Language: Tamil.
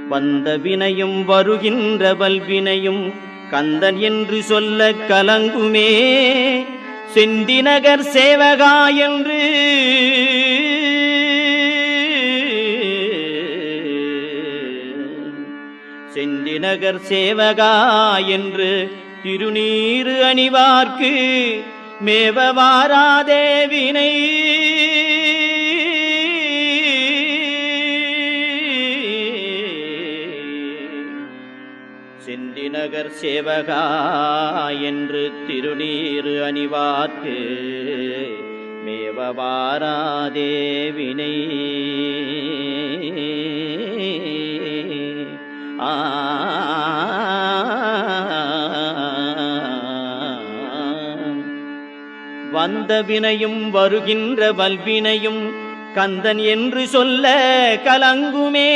வந்த வினையும் வருகின்ற வல்வினையும் கந்தன் என்று சொல்ல கலங்குமே. செந்திநகர் சேவகா என்று செந்திநகர் சேவகா என்று திருநீறு அணிவார்க்கு மேவவாராதே வினை. செந்திநகர் சேவகா என்று திருநீறு அணிவார்க்கு மேவவாராதே வினை. வந்த வினையும் வருகின்ற வல்வினையும் கந்தன் என்று சொல்ல கலங்குமே.